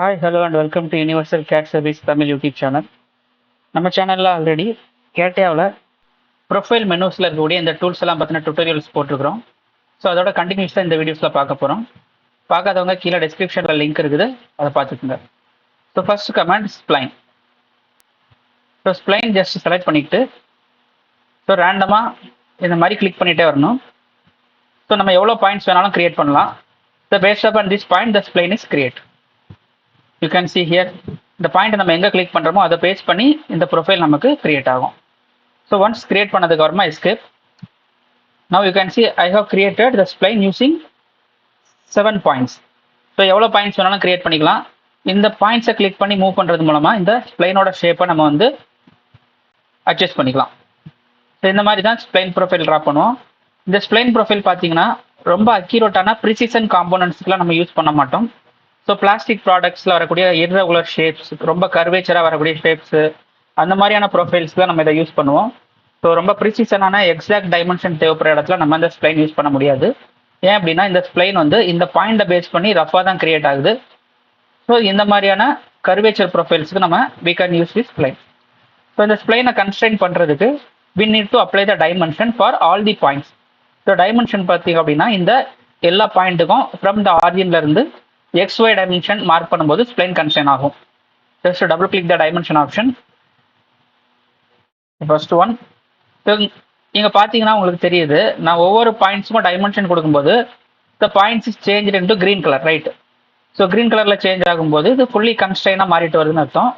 Hi hello and welcome to universal CAD service Tamil YouTube channel. நம்ம சேனலில் already கேட்டியாவில் profile மெனூஸில் இருக்கக்கூடிய இந்த டூல்ஸ் எல்லாம் பற்றின டுட்டோரியல்ஸ் போட்டிருக்கிறோம். ஸோ அதோட கண்டினியூஸாக இந்த வீடியோஸில் பார்க்க போகிறோம். பார்க்காதவங்க கீழே டிஸ்கிரிப்ஷனில் லிங்க் இருக்குது, அதை பார்த்துக்குங்க. So first command spline. So spline just select பண்ணிக்கிட்டு ஸோ ரேண்டமாக இந்த மாதிரி கிளிக் பண்ணிகிட்டே வரணும். ஸோ நம்ம எவ்வளோ பாயிண்ட்ஸ் வேணாலும் கிரியேட் பண்ணலாம். So based up on this point the spline is create. You can see here இந்த பாயிண்ட் நம்ம எங்கே கிளிக் பண்ணுறோமோ அதை பேஸ்ட் பண்ணி இந்த ப்ரொஃபைல் நமக்கு கிரியேட் ஆகும். ஸோ ஒன்ஸ் கிரியேட் பண்ணதுக்கு அப்புறமா escape. Now you can see I have created the spline using 7 points. So எவ்வளோ பாயிண்ட்ஸ் வேணாலும் கிரியேட் பண்ணிக்கலாம். இந்த பாயிண்ட்ஸை கிளிக் பண்ணி மூவ் பண்ணுறது மூலமாக இந்த ஸ்ப்ளைனோட ஷேப்பை நம்ம வந்து அட்ஜஸ்ட் பண்ணிக்கலாம். ஸோ இந்த மாதிரி தான் ஸ்ப்ளைன் ப்ரொஃபைல் ட்ரா பண்ணுவோம். இந்த ஸ்ப்ளைன் ப்ரொஃபைல் பார்த்தீங்கன்னா ரொம்ப அக்யூரேட்டான ப்ரிசிஷன் காம்போனன்ட்ஸ்க்குலாம் நம்ம யூஸ் பண்ண மாட்டோம். ஸோ பிளாஸ்டிக் ப்ராடக்ட்ஸில் வரக்கூடிய இர்ரெகுலர் ஷேப்ஸ், ரொம்ப கர்வேச்சராக வரக்கூடிய ஷேப்ஸு, அந்த மாதிரியான ப்ரொஃபைல்ஸ்க்கு நம்ம இதை யூஸ் பண்ணுவோம். ஸோ ரொம்ப ப்ரிசிஷனான எக்ஸாக்ட் டைமென்ஷன் தேவைப்படுற இடத்துல நம்ம இந்த ஸ்ப்ளைன் யூஸ் பண்ண முடியாது. ஏன் அப்படின்னா இந்த ஸ்ப்ளைன் வந்து இந்த பாயிண்டை பேஸ் பண்ணி ரஃபாக தான் கிரியேட் ஆகுது. ஸோ இந்த மாதிரியான கர்வேச்சர் ப்ரொஃபைல்ஸுக்கு நம்ம we can use this spline. So இந்த ஸ்ப்ளைனை கன்ஸ்ட்ரெயின் பண்ணுறதுக்கு we need to apply the dimension for all the points. So dimension பார்த்தீங்க அப்படின்னா இந்த எல்லா பாயிண்ட்டுக்கும் ஃப்ரம் த ஆரிஜின்லேருந்து XY டைமென்ஷன் மார்க் பண்ணும்போது ஸ்ப்ளைன் கன்ஸ்ட்ரெயின் ஆகும். Just double click the dimension option. First one. இங்கே பார்த்தீங்கன்னா உங்களுக்கு தெரியுது, நான் ஒவ்வொரு பாயிண்ட்ஸுக்கும் டைமென்ஷன் கொடுக்கும்போது the points is change into green colour, right? So green கலரில் சேஞ்ச் ஆகும்போது இது ஃபுல்லி கன்ஸ்ட்ரெயினாக மாறிட்டு வருதுன்னு அர்த்தம்.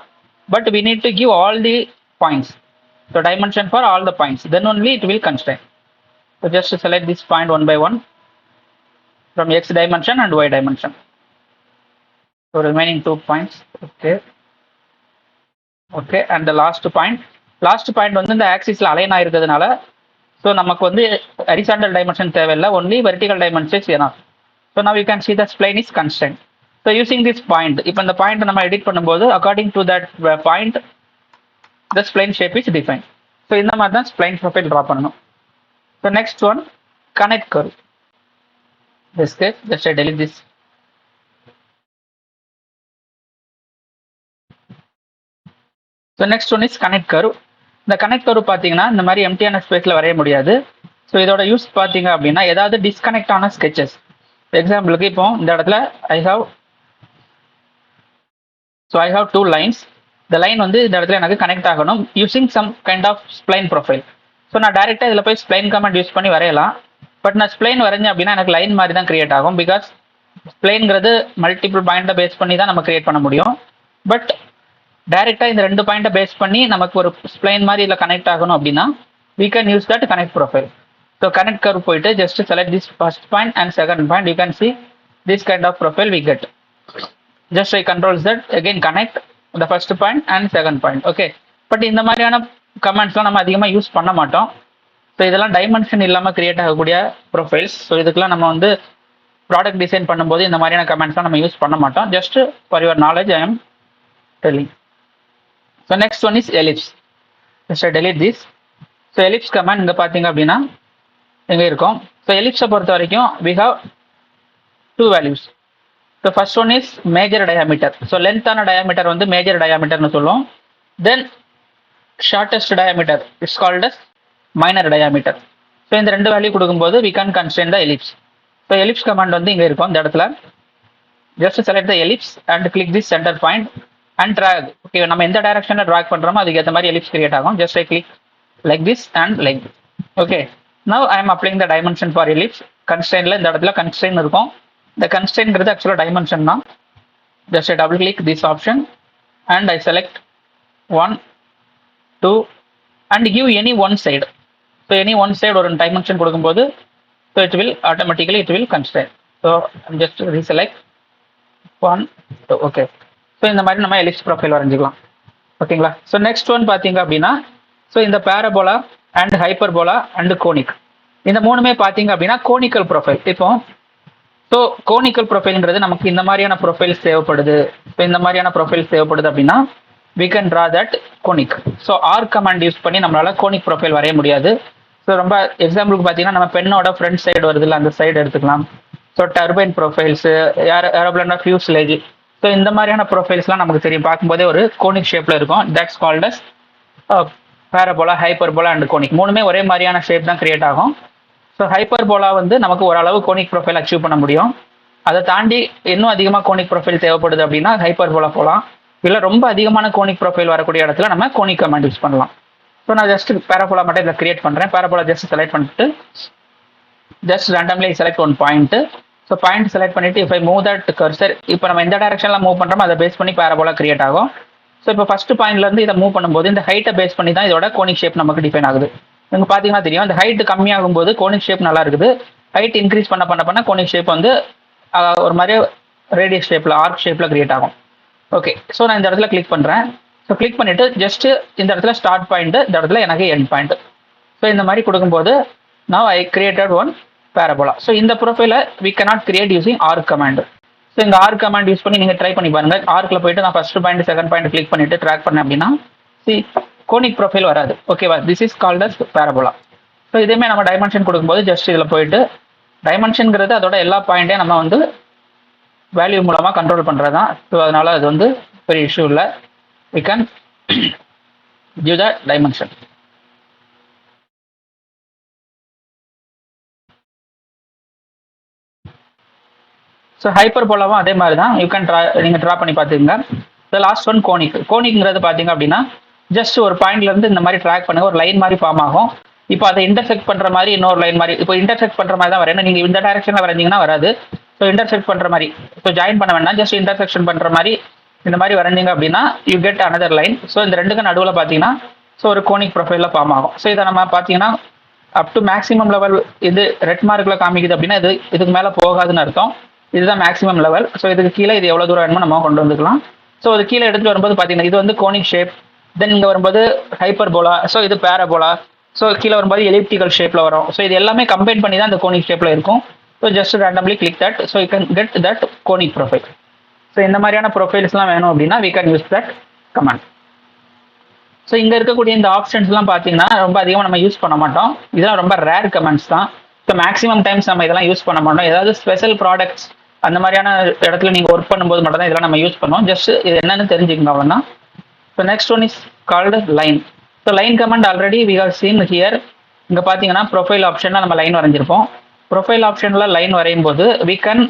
But we need to give all the points. So dimension for all the points, then only it will constrain. So just select this point one by one from X dimension and Y dimension. So remaining 2 points. Okay, and the last point வந்து இந்த ஆக்சிஸ்ல align ஆயிருக்கிறதுனால so நமக்கு வந்து horizontal dimension தேவையில்லை, only vertical dimensions enough. So now you can see the spline is constrained. So using this point, இப்போ இந்த point நம்ம edit பண்ணும்போது according to that point the spline shape is defined. So இந்த மாதிரி தான் spline profile draw பண்ணணும். So next one, connect curve. Escape, just delete this. So next one is connect curve. இந்த connect curve பார்த்தீங்கன்னா இந்த மாதிரி எம்டியான ஸ்பேஸில் வரைய முடியாது. ஸோ இதோட யூஸ் பார்த்தீங்க அப்படின்னா ஏதாவது டிஸ்கனெக்ட் ஆன ஸ்கெச்சஸ், எக்ஸாம்பிளுக்கு இப்போ இந்த இடத்துல ஐ ஹாவ் 2 லைன்ஸ். இந்த லைன் வந்து இந்த இடத்துல எனக்கு கனெக்ட் ஆகணும் using some kind of spline profile. So நான் டேரெக்டாக இதில் போய் ஸ்ப்ளைன் கமெண்ட் யூஸ் பண்ணி வரையலாம். பட் நான் ஸ்ப்ளைன் வரைஞ்சேன் அப்படின்னா எனக்கு லைன் மாதிரி தான் கிரியேட் ஆகும். பிகாஸ் ஸ்ப்ளைன்ங்கிறது மல்டிபிள் பாயிண்ட்டை பேஸ் பண்ணி தான் நம்ம கிரியேட் பண்ண முடியும். பட் டைரெக்டாக இந்த 2 பாயிண்ட்டை பேஸ் பண்ணி நமக்கு ஒரு ஸ்ப்ளைன் மாதிரி இதில் கனெக்ட் ஆகணும் அப்படின்னா we can use that connect profile. So connect curve போயிட்டு just select this first point and second point. You can see this kind of profile we get. Just I controls that again connect the first point and second point. Okay, but இந்த மாதிரியான கமெண்ட்ஸ்லாம் நம்ம அதிகமாக use பண்ண மாட்டோம். So இதெல்லாம் dimension இல்லாமல் create ஆகக்கூடிய profiles. So இதுக்கெல்லாம் நம்ம வந்து ப்ராடக்ட் டிசைன் பண்ணும்போது இந்த மாதிரியான கமெண்ட்ஸ்லாம் நம்ம யூஸ் பண்ண மாட்டோம். Just for your knowledge I am telling. So next one is ellipse. Just delete this. So ellipse command இங்க பாத்தீங்க அப்படின்னா எங்க இருக்கும். So ellipse பொறுத்த வரைக்கும் we have 2 values. So first one is major diameter. So length ஆன diameter வந்து major diameter னு சொல்லுவோம். Then shortest diameter is called as minor diameter. So இந்த ரெண்டு வேல்யூ கொடுக்கும்போது we can constrain the ellipse. So ellipse command வந்து இங்க இருக்கும். இந்த இடத்துல just select the ellipse and click this center point and drag. Okay, நம்ம எந்த டைரக்ஷன்ல டிராக் பண்றோமோ அதுக்கு ஏற்ற மாதிரி எலிப்ஸ் கிரியேட் ஆகும். Just I click like this and like this. Okay, now I am applying the dimension for ellipse. கன்ஸ்ட்ரெயின்ல இந்த இடத்துல கன்ஸ்ட்ரெயின் இருக்கும். இந்த கன்ஸ்ட்ரெயின்ங்கிறது ஆக்சுவலாக டைமென்ஷன் தான். Just I double click this option and I select 1 2 and give any one side. So any one side ஒரு dimension கொடுக்கும்போது so it will automatically it will constrain. So just reselect 1 2. Okay, so இந்த மாதிரி நம்ம ellipse profile வரைஞ்சிக்கலாம். ஓகேங்களா? So next one பார்த்தீங்க அப்படின்னா so இந்த parabola and hyperbola and conic, இந்த மூணுமே பார்த்தீங்க அப்படின்னா கோனிக்கல் ப்ரொஃபைல். இப்போ ஸோ கோனிக்கல் ப்ரொஃபைல்ங்கிறது நமக்கு இந்த மாதிரியான ப்ரொஃபைல்ஸ் தேவைப்படுது. இப்போ இந்த மாதிரியான ப்ரொஃபைல்ஸ் தேவைப்படுது அப்படின்னா we can draw that conic. So our command use பண்ணி நம்மளால கோனிக் ப்ரொஃபைல் வரைய முடியாது. ஸோ ரொம்ப எக்ஸாம்பிளுக்கு பார்த்தீங்கன்னா நம்ம பெண்ணோட ஃப்ரண்ட் சைடு வருது இல்லை, அந்த சைடு எடுத்துக்கலாம். So turbine profiles, aeroplane fuselage, so so இந்த மாதிரியான ப்ரொஃபைல்ஸ்லாம் நமக்கு தெரியும், பார்க்கும்போதே ஒரு கோனிக் ஷேப்பில் இருக்கும். That's called as parabola, hyperbola and conic. மூணுமே ஒரே மாதிரியான ஷேப் தான் கிரியேட் ஆகும். ஸோ ஹைப்பர்போலா வந்து நமக்கு ஓரளவு கோனிக் ப்ரொஃபைல் அச்சீவ் பண்ண முடியும். அதை தாண்டி இன்னும் அதிகமாக கோனிக் ப்ரொஃபைல் தேவைப்படுது அப்படின்னா ஹைப்பர்போலா போகலாம். இல்லை ரொம்ப அதிகமான கோனிக் ப்ரொஃபைல் வரக்கூடிய இடத்துல நம்ம கோனிக் கமாண்ட் யூஸ் பண்ணலாம். ஸோ நான் ஜஸ்ட் பேரபோலா மட்டும் இதில் கிரியேட் பண்ணுறேன். பேரபோலா ஜஸ்ட் செலக்ட் பண்ணிட்டு just randomly select one point. So point select பண்ணிட்டு இப்போ மூவ் தட் கர்சர், இப்போ நம்ம எந்த டேரக்ஷனில் மூவ் பண்ணுறோமோ அதை பேஸ் பண்ணி பேரபோலா கிரியேட் ஆகும். ஸோ இப்போ ஃபர்ஸ்ட் பாயிண்ட்லேருந்து இதை மூவ் பண்ணும்போது இந்த ஹைட்டை பேஸ் பண்ணி தான் இதோட கோனிக் ஷேப் நமக்கு டிஃபைன் ஆகுது. நீங்கள் பார்த்தீங்கன்னா தெரியும், இந்த ஹைட் கம்மியாகும் போது கோனிக் ஷேப் நல்லா இருக்குது. ஹைட் இன்க்ரீஸ் பண்ண கோனிக் ஷேப் வந்து ஒரு மாதிரி ரேடியஸ் ஷேப்பில், ஆர்க் ஷேப்பில் கிரியேட் ஆகும். ஓகே, ஸோ நான் இந்த இடத்துல கிளிக் பண்ணுறேன். ஸோ கிளிக் பண்ணிவிட்டு ஜஸ்ட் இந்த இடத்துல ஸ்டார்ட் பாயிண்ட், இந்த இடத்துல எனக்கு எண்ட் பாயிண்ட். ஸோ இந்த மாதிரி கொடுக்கும்போது now I created one parabola. So இந்த ப்ரொஃபைலை we cannot create using arc command. So இந்த ஆர்க் கமாண்ட் யூஸ் பண்ணி நீங்கள் ட்ரை பண்ணி பாருங்க. ஆர்க்கில் போயிட்டு நான் first point second point click பண்ணிட்டு ட்ராக் பண்ணேன் அப்படின்னா கோனிக் ப்ரொஃபைல் வராது. ஓகேவா, this is called as parabola. So இதேமே நம்ம டைமென்ஷன் கொடுக்கும்போது ஜஸ்ட் இதில் போயிட்டு டைமென்ஷன்ங்கிறது அதோட எல்லா பாயிண்ட்டையும் நம்ம வந்து வேல்யூ மூலமாக கண்ட்ரோல் பண்ணுறது தான். ஸோ அதனால அது வந்து பெரிய இஷ்யூ இல்லை. we can give the dimension. So ஹைப்பர்போலாவும் அதே மாதிரி தான் யூ கேன் நீங்கள் ட்ரா பண்ணி பார்த்துக்கங்க. So last one conic. கோனிக்ங்கிறது பார்த்தீங்க அப்படின்னா ஜஸ்ட் ஒரு பாயிண்ட்லேருந்து இந்த மாதிரி ட்ராக் பண்ணுங்க, ஒரு லைன் மாதிரி ஃபார்ம் ஆகும். இப்போ அதை இன்டர்செக்ட் பண்ணுற மாதிரி இன்னொரு லைன் மாதிரி, இப்போ இன்டர்செக்ட் பண்ணுற மாதிரி தான் வரும். ஏன்னா நீங்கள் இந்த டைரக்ஷனில் வரைஞ்சிங்கன்னா வராது. ஸோ இன்டர்செக்ட் பண்ணுற மாதிரி, ஸோ ஜாயின் பண்ண வேண்டாம், ஜஸ்ட் இன்டர்செக்ஷன் பண்ணுற மாதிரி இந்த மாதிரி வரைஞ்சிங்க அப்படின்னா you get another line. So இந்த ரெண்டுக்கும் நடுவில் பார்த்தீங்கன்னா ஸோ ஒரு கோனிக் ப்ரொஃபைலில் ஃபார்ம் ஆகும். ஸோ இதை நம்ம பார்த்தீங்கன்னா அப் டு மேக்ஸிமம் லெவல் இது ரெட் மார்க்கில் காமிக்குது அப்படின்னா இதுக்கு மேலே போகாதுன்னு அர்த்தம். இதுதான் மேக்ஸிமம் லெவல். ஸோ இதுக்கு கீழே இது எவ்வளோ தூரம் வேணுமோ நம்ம கொண்டு வந்துக்கலாம். ஸோ அது கீழே எடுத்துட்டு வரும்போது பார்த்தீங்கன்னா இது வந்து கோனிக் ஷேப், தென் இங்கே வரும்போது ஹைப்பர்போலா, ஸோ இது பேரபோலா, ஸோ கீழே வரும்போது எலிப்டிக்கல் ஷேப்பில் வரும். ஸோ இது எல்லாமே கம்பைன் பண்ணி தான் இந்த கோனிக் ஷேப்பில் இருக்கும். So just randomly click that, so you can get that conic profile. So இந்த மாதிரியான ப்ரொஃபைல்ஸ்லாம் வேணும் அப்படின்னா we can use that command. So இங்கே இருக்கக்கூடிய இந்த ஆப்ஷன்ஸ்லாம் பார்த்தீங்கன்னா ரொம்ப அதிகமாக நம்ம யூஸ் பண்ண மாட்டோம். இதெல்லாம் ரொம்ப ரேர் கமெண்ட்ஸ் தான். ஸோ மேக்ஸிமம் டைம்ஸ் நம்ம இதெல்லாம் யூஸ் பண்ண மாட்டோம். ஏதாவது ஸ்பெஷல் ப்ராடக்ட்ஸ் அந்த மாதிரியான இடத்துல நீங்கள் ஒர்க் பண்ணும்போது மட்டும் தான் இதெல்லாம் நம்ம யூஸ் பண்ணுவோம். ஜஸ்ட் இது என்னன்னு தெரிஞ்சுக்கணும் அவ்வளோதான். So next one is called line. So line command already we have seen here. இங்கே பார்த்தீங்கன்னா ப்ரொஃபைல் ஆப்ஷனில் நம்ம லைன் வரைஞ்சிருப்போம். ப்ரொஃபைல் ஆப்ஷனில் லைன் வரையும் போது we can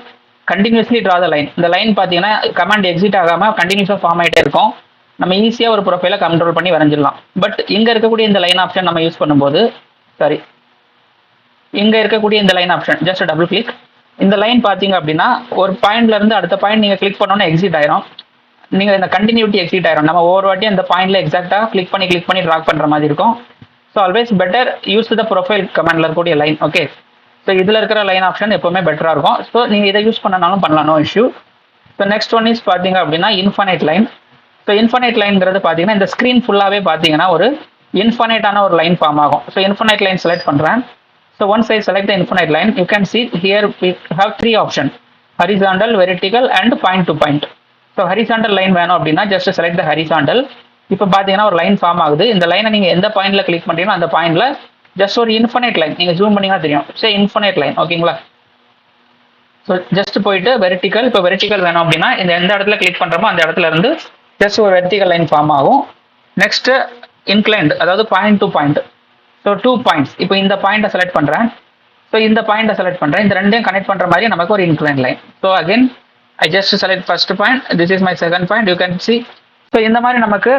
continuously draw the line. இந்த லைன் பார்த்தீங்கன்னா கமாண்ட் எக்ஸிட் ஆகாமல் கண்டினியூஸாக ஃபார்ம் ஆகிட்டே இருக்கும். நம்ம ஈஸியாக ஒரு ப்ரொஃபைலை கண்ட்ரோல் பண்ணி வரைஞ்சிடலாம். பட் இங்கே இருக்கக்கூடிய இந்த லைன் ஆப்ஷன் நம்ம யூஸ் பண்ணும்போது இங்கே இருக்கக்கூடிய இந்த line option just double click. இந்த லைன் பார்த்தீங்க அப்படின்னா ஒரு பாயிண்ட்லேருந்து அடுத்த பாயிண்ட் நீங்கள் கிளிக் பண்ணோன்னா எக்ஸிட் ஆயிரும். நீங்கள் இந்த கண்டினியூட்டி எக்ஸிட் ஆயிரும். நம்ம ஒவ்வொரு வாட்டி அந்த பாயிண்ட்ல எக்ஸாக்டாக கிளிக் பண்ணி ட்ராக் பண்ணுற மாதிரி இருக்கும். So always better use the profile கமாண்டில் இருக்கக்கூடிய லைன். ஓகே, ஸோ இதில் இருக்கிற லைன் ஆப்ஷன் எப்போவுமே பெட்டராக இருக்கும். ஸோ நீங்கள் இதை யூஸ் பண்ணனாலும் பண்ணலாம், no issue. So next one is பார்த்தீங்க அப்படின்னா இன்ஃபனைட் லைன். ஸோ இன்ஃபனைட் லைன்ங்கிறது பார்த்தீங்கன்னா இந்த ஸ்க்ரீன் ஃபுல்லாகவே பார்த்தீங்கன்னா ஒரு இன்ஃபனைட்டான ஒரு லைன் ஃபார்ம் ஆகும். ஸோ இன்ஃபனைட் லைன் செலக்ட் பண்ணுறேன். So once I select the infinite line, you can see here we have three options: horizontal, vertical and point to point. So horizontal line வேணும் அப்படின்னா just select the horizontal. இப்போ பார்த்தீங்கன்னா ஒரு line form ஆகுது. இந்த லைனை நீங்கள் எந்த பாயிண்ட்ல கிளிக் பண்ணுறீங்களோ அந்த பாயிண்ட்ல ஜஸ்ட் ஒரு இன்ஃபனைட் லைன் நீங்கள் ஜூம் பண்ணிங்கன்னா தெரியும். சரி, இன்ஃபனைட் லைன். ஓகேங்களா? ஸோ ஜஸ்ட் போயிட்டு வெர்டிக்கல், இப்போ வெர்டிக்கல் வேணும் அப்படின்னா இந்த எந்த இடத்துல கிளிக் பண்ணுறோமோ அந்த இடத்துல இருந்து ஜஸ்ட் ஒரு வெர்டிக்கல் லைன் ஃபார்ம் ஆகும். நெக்ஸ்ட் இன்க்ளைன்ட், அதாவது point to point. So 2 points. இப்போ இந்த பாயிண்ட்டை செலக்ட் பண்ணுறேன். ஸோ இந்த பாயிண்ட்டை செலக்ட் பண்ணுறேன். இந்த ரெண்டையும் கனெக்ட் பண்ணுற மாதிரி நமக்கு ஒரு incline line. So again I just select first point, this is my second point, you can see. So இந்த மாதிரி நமக்கு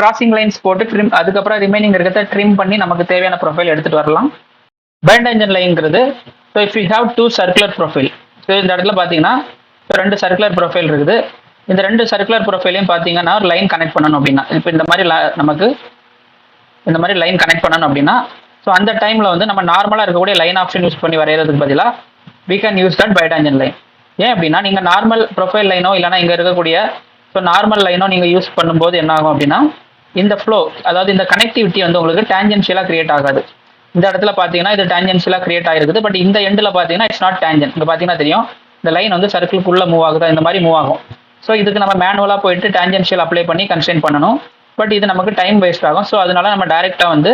கிராசிங் லைன்ஸ் போட்டு ட்ரிம், அதுக்கப்புறம் ரிமைனிங் இருக்கிறத ட்ரிம் பண்ணி நமக்கு தேவையான ப்ரொஃபைல் எடுத்துகிட்டு வரலாம். பைண்ட் டேஞ்சன் லைன்ங்கிறது, so if you have 2 circular profile. So இந்த இடத்துல பார்த்தீங்கன்னா 2 சர்க்குலர் ப்ரொஃபைல் இருக்குது. இந்த 2 சர்க்குலர் ப்ரொஃபைலையும் பார்த்தீங்கன்னா ஒரு லைன் கனெக்ட் பண்ணணும் அப்படின்னா, இப்போ இந்த மாதிரி நமக்கு இந்த மாதிரி லைன் கனெக்ட் பண்ணணும் அப்படின்னா, ஸோ அந்த டைமில் வந்து நம்ம நார்மலாக இருக்கக்கூடிய லைன் ஆப்ஷன் யூஸ் பண்ணி வரைகிறதுக்கு பதிலாக we can use that bitangent line. ஏன் அப்படின்னா நீங்கள் நார்மல் ப்ரொஃபைல் லைனோ இல்லைனா இங்கே இருக்கக்கூடிய ஸோ நார்மல் லைனோ நீங்கள் யூஸ் பண்ணும்போது என்ன ஆகும் அப்படின்னா இந்த ஃப்ளோ, அதாவது இந்த கனெக்டிவிட்டி வந்து உங்களுக்கு டேஞ்சென்ஷியலாக கிரியேட் ஆகாது. இந்த இடத்துல பார்த்தீங்கன்னா இது டேஞ்சென்ஷியலாக கிரியேட் ஆகிருக்குது. பட் இந்த எண்டில் பார்த்தீங்கன்னா இட்ஸ் நாட் டேஞ்சன். இங்கே பார்த்தீங்கன்னா தெரியும் இந்த லைன் வந்து சர்க்கிள்குள்ளே மூவ் ஆகுதா, இந்த மாதிரி மூவ் ஆகும். ஸோ இதுக்கு நம்ம மேனுவலாக போயிட்டு டேஞ்சென்ஷியல் அப்ளை பண்ணி கன்ஸ்ட்ரெயின் பண்ணணும். பட் இது நமக்கு டைம் வேஸ்ட் ஆகும். ஸோ அதனால நம்ம டைரெக்டாக வந்து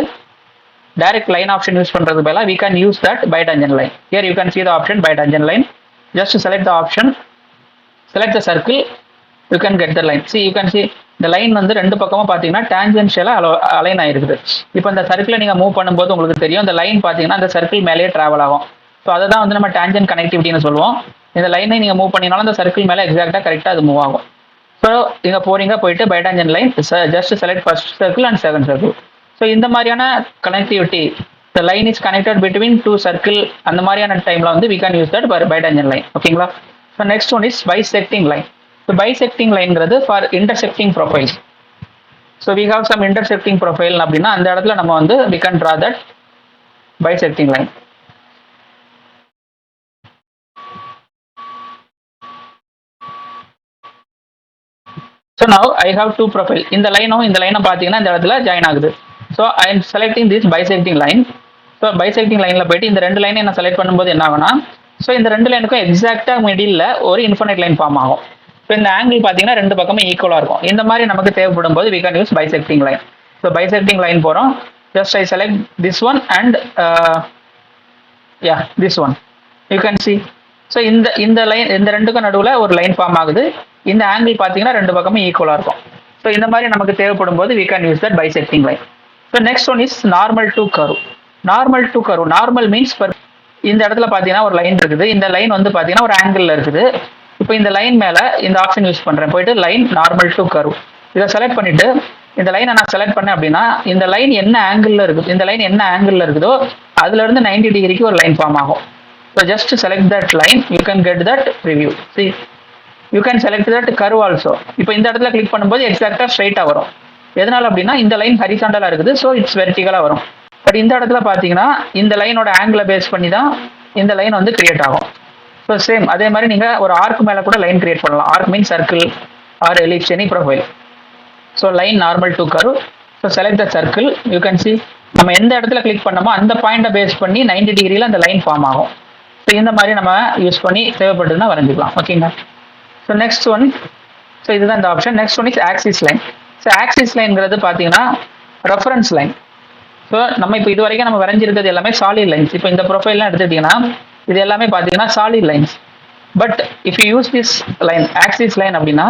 டைரக்ட் லைன் ஆப்ஷன் யூஸ் பண்ணுறது பதிலாக we can use that by tangent line. Here you can see the option by tangent line. Just select the option, select the circle, you can get the line. C you can C இந்த line வந்து ரெண்டு பக்கமும் பார்த்தீங்கன்னா டேஞ்சென்ஷியலாக align ஆயிருக்குது. இப்போ இந்த சர்க்கிளை நீங்கள் move பண்ணும்போது உங்களுக்கு தெரியும் இந்த லைன் பார்த்தீங்கன்னா அந்த சர்க்கிள் மேலேயே ட்ராவல் ஆகும். ஸோ அதை தான் வந்து நம்ம டேஞ்சன் கனெக்டிவிட்டின்னு சொல்லுவோம். இந்த லைனை நீங்கள் மூவ் பண்ணினாலும் அந்த சர்க்கிள் மேலே எக்ஸாக்டாக கரெக்டாக அது மூவ் ஆகும். ஸோ நீங்கள் போறீங்க போயிட்டு bitangent line just select first circle and second circle. So இந்த மாதிரியான connectivity the line is connected between two circle அந்த மாதிரியான டைம்ல வந்து we can use that bitangent line. ஓகேங்களா? so next one is bisecting line. so bisecting lineங்கிறது for intersecting profiles. so we have some intersecting profile அப்படின்னா அந்த இடத்துல நம்ம வந்து we can draw that bisecting line. so now I have two profile. இந்த லைனும் இந்த லைனும் பார்த்தீங்கன்னா இந்த இடத்துல ஜாயின் ஆகுது. so I am selecting this bisecting line. So bisecting லைனில் போயிட்டு இந்த ரெண்டு லைனை நான் செலக்ட் பண்ணும்போது என்ன ஆகும்னா ஸோ இந்த ரெண்டு லைனுக்கும் எக்ஸாக்டாக மிடில் ஒரு இன்ஃபினைட் லைன் ஃபார்ம் ஆகும். ஸோ இந்த ஆங்கிள் பார்த்தீங்கன்னா ரெண்டு பக்கமும் ஈக்குவலாக இருக்கும். இந்த மாதிரி நமக்கு தேவைப்படும் போது we can use bisecting line. So bisecting line போகிறோம். Just I select this one and this one you can see. So இந்த லைன் இந்த ரெண்டுக்கும் நடுவில் ஒரு லைன் ஃபார்ம் ஆகுது. இந்த ஆங்கிள் பார்த்தீங்கன்னா ரெண்டு பக்கமும் ஈக்குவலாக இருக்கும். ஸோ இந்த மாதிரி நமக்கு தேவைப்படும் போது we can use that bisecting line. So next one is normal to curve. Normal to curve. Normal means இந்த இடத்துல பார்த்தீங்கன்னா ஒரு லைன் இருக்குது. இந்த லைன் வந்து பார்த்தீங்கன்னா ஒரு ஆங்கிள் இருக்குது. இப்போ இந்த லைன் மேலே இந்த ஆப்ஷன் யூஸ் பண்ணுறேன். போயிட்டு லைன் நார்மல் டு கர்வ் இதை செலக்ட் பண்ணிட்டு இந்த லைனை நான் செலக்ட் பண்ணேன் அப்படின்னா இந்த லைன் என்ன ஆங்கிள் இருக்குது இந்த லைன் என்ன ஆங்கிள் இருக்குதோ அதுல இருந்து 90 டிகிரிக்கு ஒரு லைன் ஃபார்ம் ஆகும். So just select that line you can get that review. C you can select that curve also. இப்போ இந்த இடத்துல கிளிக் பண்ணும்போது எக்ஸாக்டாக ஸ்ட்ரைட்டாக வரும். எதனால அப்படின்னா இந்த லைன் ஹரிசாண்டலாக இருக்குது. ஸோ இட்ஸ் வெர்டிகலாக வரும். பட் இந்த இடத்துல பார்த்தீங்கன்னா இந்த லைனோட ஆங்கிளை பேஸ் பண்ணி தான் இந்த லைன் வந்து கிரியேட் ஆகும். ஸோ சேம் அதே மாதிரி நீங்கள் ஒரு ஆர்க் மேலே கூட லைன் கிரியேட் பண்ணலாம். Arc mean circle or ellipse any profile. So line normal to curve. So select the circle. You can see நம்ம எந்த இடத்துல கிளிக் பண்ணமோ அந்த பாயிண்டை பேஸ் பண்ணி 90 டிகிரியில் அந்த லைன் ஃபார்ம் ஆகும். ஸோ இந்த மாதிரி நம்ம யூஸ் பண்ணி தேவைப்பட்டதுன்னா வரைஞ்சிக்கலாம். ஓகேங்களா? ஸோ நெக்ஸ்ட் ஒன் ஸோ இதுதான் இந்த option. Next one is axis line. So axis லைன்ங்கிறது பார்த்தீங்கன்னா ரெஃபரன்ஸ் லைன். ஸோ நம்ம இப்போ இது வரைக்கும் நம்ம வரைஞ்சிருக்கிறது எல்லாமே சாலிட் லைன்ஸ். இப்போ இந்த ப்ரொஃபைல்லாம் எடுத்துக்கிட்டிங்கன்னா இது எல்லாமே பார்த்தீங்கன்னா solid lines. But if you use this line axis line அப்படின்னா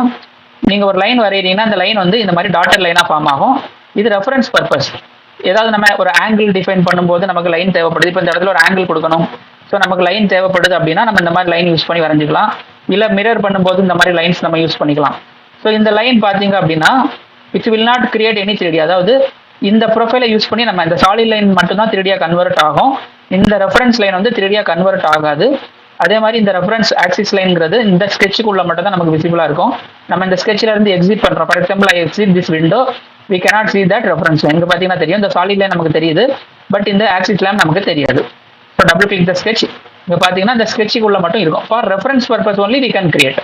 நீங்கள் ஒரு லைன் வரைகிறீங்கன்னா அந்த லைன் வந்து இந்த மாதிரி டாட்டர் லைனாக ஃபார்ம் ஆகும். இது ரெஃபரன்ஸ் பர்பஸ். ஏதாவது நம்ம ஒரு ஆங்கிள் டிஃபைன் பண்ணும்போது நமக்கு லைன் தேவைப்படுது. இப்போ இந்த இடத்துல ஒரு ஆங்கிள் கொடுக்கணும். ஸோ நமக்கு லைன் தேவைப்படுது அப்படின்னா நம்ம இந்த மாதிரி லைன் யூஸ் பண்ணி வரைஞ்சிக்கலாம். இல்லை மிரர் பண்ணும்போது இந்த மாதிரி லைன்ஸ் நம்ம யூஸ் பண்ணிக்கலாம். ஸோ இந்த லைன் பார்த்தீங்க அப்படின்னா it will not create any 3D. அதாவது இந்த ப்ரொஃபைலை யூஸ் பண்ணி நம்ம இந்த சாலிட் லைன் மட்டும் தான் 3D கன்வெர்ட் ஆகும். இந்த ரெஃபரன்ஸ் லைன் வந்து 3D கன்வெர்ட் ஆகாது. அதே மாதிரி இந்த ரெஃபரன்ஸ் ஆக்சிஸ் லைன்ங்கிறது இந்த ஸ்கெட்சுக்குள்ள மட்டும் தான் நமக்கு விசிபிளா இருக்கும். நம்ம இந்த ஸ்கெட்சில் இருந்து எக்ஸிட் பண்றோம். For example I exit this window we cannot see that reference line. இங்க பார்த்தீங்கன்னா தெரியும் இந்த சாலிட் லைன் நமக்கு தெரியுது. பட் இந்த ஆக்சிஸ் லைன் நமக்கு தெரியாது. So double click the sketch. இங்க பார்த்தீங்கன்னா இந்த ஸ்கெட்சுக்குள்ள மட்டும் இருக்கும். For reference purpose only we can create.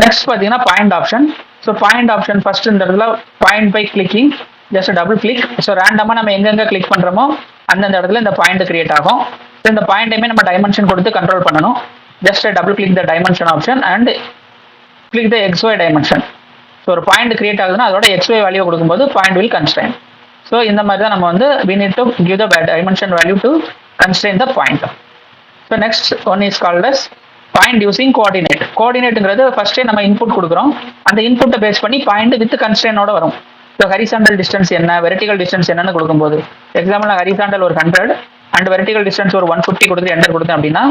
Next பார்த்தீங்கன்னா point option. So point option first இந்த இடத்துல point by clicking just double click. So ரேண்டமாக நம்ம எங்கெங்க கிளிக் பண்ணுறோமோ அந்தந்த இடத்துல இந்த பாயிண்ட் கிரியேட் ஆகும். ஸோ இந்த பாயிண்டையுமே நம்ம டைமென்ஷன் கொடுத்து கண்ட்ரோல் பண்ணணும். Just double click the dimension option and click the XY dimension. So ஒரு பாயிண்ட் கிரியேட் ஆகுதுன்னா அதோட XY வேல்யூ கொடுக்கும்போது பாயிண்ட் வில் கன்ஸ்ட்ரைன். ஸோ இந்த மாதிரி தான் நம்ம வந்து we need to give the dimension value to constrain the point. So next one is called as point using coordinate. கோஆர்டினேட்டுங்கிறது ஃபர்ஸ்டே நம்ம இன்புட் கொடுக்குறோம். அந்த இன்புட்டை பேஸ் பண்ணி பாயிண்ட் வித் கன்ஸ்ட்ரெயினோட வரும். ஸோ ஹரிசாண்டல் டிஸ்டன்ஸ் என்ன வெர்டிகல் டிஸ்டன்ஸ் என்னன்னு கொடுக்கும்போது எக்ஸாம்பிள் ஹரிசாண்டல் ஒரு 100 அண்ட் வெர்டிகல் டிஸ்டன்ஸ் ஒரு 150 கொடுத்து என்டர் கொடுத்தேன் அப்படின்னா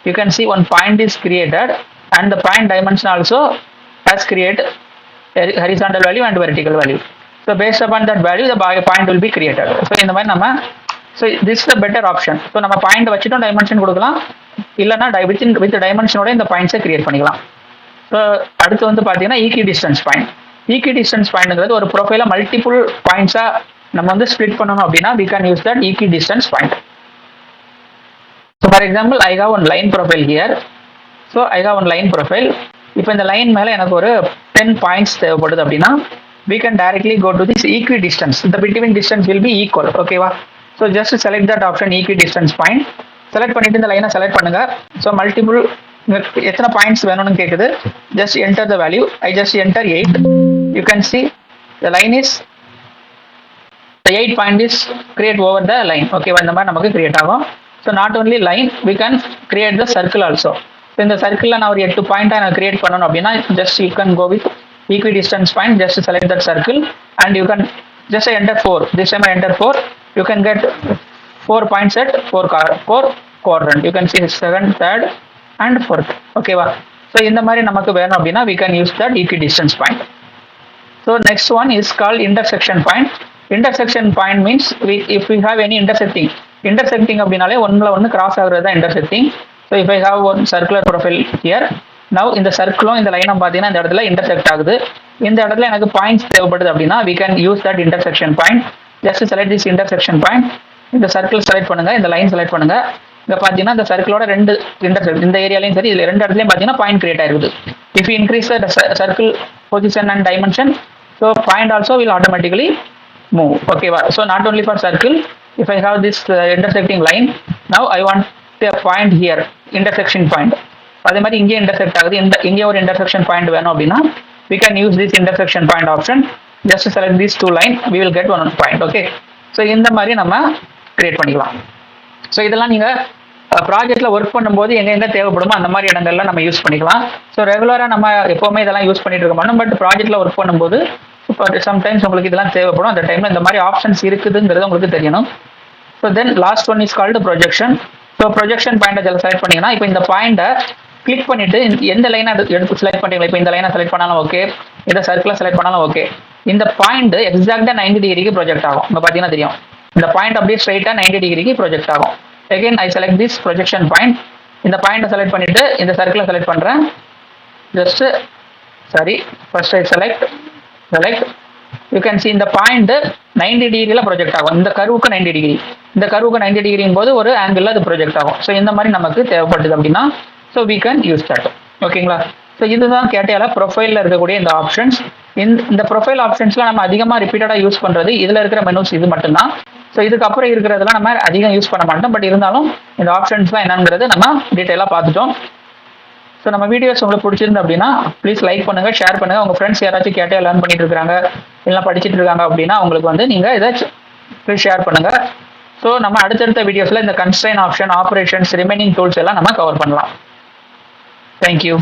you can C one point is created and the point dimension also has create horizontal value and vertical value. So based upon that value the point will be created. So இந்த மாதிரி நம்ம so this the better option. So நம்ம point வச்சுட்டும் dimension கொடுக்கலாம். இல்லைன்னா with டைமென்ஷனோட இந்த பாயிண்ட்ஸை create பண்ணிக்கலாம். So அடுத்து வந்து பார்த்தீங்கன்னா ஈக்கி டிஸ்டன்ஸ் பாயிண்ட். ஈக்கி டிஸ்டன்ஸ் பாயிண்ட்ங்கிறது ஒரு ப்ரொஃபைல மல்டிபிள் பாயிண்ட்ஸாக நம்ம வந்து ஸ்ப்ளிட் பண்ணணும் அப்படின்னா we can use that equidistance point. So for example I have one line profile here. So I have one line profile. இப்போ இந்த லைன் மேலே எனக்கு ஒரு 10 பாயிண்ட்ஸ் தேவைப்படுது அப்படின்னா we can directly go to this equidistance. The between distance will be equal. ஓகேவா? So just select that option equidistance point. Select பண்ணிட்டு இந்த லைனை செலக்ட் பண்ணுங்க. ஸோ மல்டிபிள் எத்தனை பாயிண்ட்ஸ் வேணும்னு கேட்குது. Just enter the value. I just enter 8. You can see the line is the 8 point is create over the line. ஓகேவா? இந்த மாதிரி நமக்கு கிரியேட் ஆகும். So not only line we can create the circle also. So இந்த சர்க்கிளில் நான் ஒரு 8 பாயிண்டாக நான் கிரியேட் பண்ணணும் அப்படின்னா just you can go with equidistance point, just select that circle and you can just enter 4. This time enter 4. You can get 4 points at 4 quadrant. You can see 7th, 3rd and 4th. ஓகேவா? So இந்த மாதிரி நமக்கு வேணும் அப்படின்னா we can use that equidistance point. So next one is called intersection point. Intersection point means if we have any intersecting அப்படின்னாலே ஒன்று cross ஆகுறது தான் intersecting. So if I have one circular profile here, now இந்த சர்க்கிளும் இந்த லைனும் பார்த்தீங்கன்னா இந்த இடத்துல intersect ஆகுது. இந்த இடத்துல எனக்கு பாயிண்ட்ஸ் தேவைப்படுது அப்படின்னா we can use that intersection point. Just select this intersection point. இந்த சர்க்கிள் செலக்ட் பண்ணுங்க, இந்த லைன் செலக்ட் பண்ணுங்க. இங்க பாத்தீங்கன்னா இந்த சர்க்கிளோட ரெண்டு இன்டர்செக்ட், இந்த ஏரியாலையும் சரி இதுல ரெண்டு இடத்துலயும் பாத்தீங்கன்னா பாயிண்ட் கிரியேட் ஆயிருக்குது. If you increase the circle position and dimension, so point also will automatically move. ஓகேவா? So not only for circle, if I have this intersecting line, now I want a point here, intersection point. அதே மாதிரி இங்கே intersect ஆகுது, இங்கே ஒரு intersection point வேணும் அப்படின்னா we can use this intersection point option. Just select these two line, we will get one point. Okay, so இந்த மாதிரி நம்ம கிரியேட் பண்ணிக்கலாம். ஸோ இதெல்லாம் நீங்கள் ப்ராஜெக்டில் ஒர்க் பண்ணும்போது எங்கே தேவைப்படுமோ அந்த மாதிரி இடங்கள்ல நம்ம யூஸ் பண்ணிக்கலாம். ஸோ ரெகுலராக நம்ம எப்போவுமே இதெல்லாம் யூஸ் பண்ணிட்டு இருக்க மாட்டோம், பட் ப்ராஜெக்டில் ஒர்க் பண்ணும்போது இப்போ சம்டைம்ஸ் உங்களுக்கு இதெல்லாம் தேவைப்படும். அந்த டைமில் இந்த மாதிரி ஆப்ஷன்ஸ் இருக்குதுங்கிறது உங்களுக்கு தெரியணும். So then last one is called projection. So projection பாயிண்டை செலக்ட் பண்ணிங்கன்னா இப்போ இந்த பாயிண்டை கிளிக் பண்ணிட்டு எந்த லைனை எடுத்து செலக்ட் பண்ணுறீங்களா, இப்போ இந்த லைனை செலக்ட் பண்ணாலும் ஓகே, இந்த சர்க்கிளை செலக்ட் பண்ணாலும் ஓகே, இந்த பாயிண்ட் எக்ஸாக்டாக 90 டிகிரிக்கு ப்ரொஜெக்ட் ஆகும். இங்கே பார்த்தீங்கன்னா தெரியும், இந்த பாயிண்ட் அப்படியே ஸ்ட்ரைட்டாக 90 டிகிரிக்கு ப்ரொஜெக்ட் ஆகும். Again I select this projection point. இந்த பாயிண்டை செலக்ட் பண்ணிட்டு இந்த சர்க்கிளை செலக்ட் பண்ணுறேன். Just first I select. You can C இந்த பாயிண்ட் 90 டிகிரியில் ப்ரொஜெக்ட் ஆகும். இந்த கருவுக்கு 90 டிகிரி, இந்த கருவுக்கு 90 டிகிரியும் போது ஒரு ஆங்கிளில் அது ப்ரொஜெக்ட் ஆகும். ஸோ இந்த மாதிரி நமக்கு தேவைப்பட்டது அப்படின்னா so we can use that. ஓகேங்களா? ஸோ இதுதான் கேட்டியால ப்ரொஃபைலில் இருக்கக்கூடிய இந்த ஆப்ஷன்ஸ். இந்த ப்ரொஃபைல் ஆப்ஷன்ஸ்லாம் நம்ம அதிகமாக ரிப்பீட்டடாக யூஸ் பண்ணுறது இதில் இருக்கிற மெனூஸ் இது மட்டும்தான். ஸோ இதுக்கப்புறம் இருக்கிறதெல்லாம் நம்ம அதிகம் யூஸ் பண்ண மாட்டோம், பட் இருந்தாலும் இந்த ஆப்ஷன்ஸ்லாம் என்னங்கிறது நம்ம டீட்டெயிலாக பார்த்துட்டோம். ஸோ நம்ம வீடியோஸ் உங்களுக்கு பிடிச்சிருந்து அப்படின்னா ப்ளீஸ் லைக் பண்ணுங்கள், ஷேர் பண்ணுங்கள். உங்கள் ஃப்ரெண்ட்ஸ் யாராச்சும் கேட்டே லேர்ன் பண்ணிட்டு இருக்காங்க இல்லை படிச்சுட்டு இருக்காங்க அப்படின்னா உங்களுக்கு வந்து நீங்கள் இதை ப்ளீஸ் ஷேர் பண்ணுங்கள். ஸோ நம்ம அடுத்தடுத்த வீடியோஸில் இந்த constraint option, operations, remaining tools எல்லாம் நம்ம கவர் பண்ணலாம். Thank you.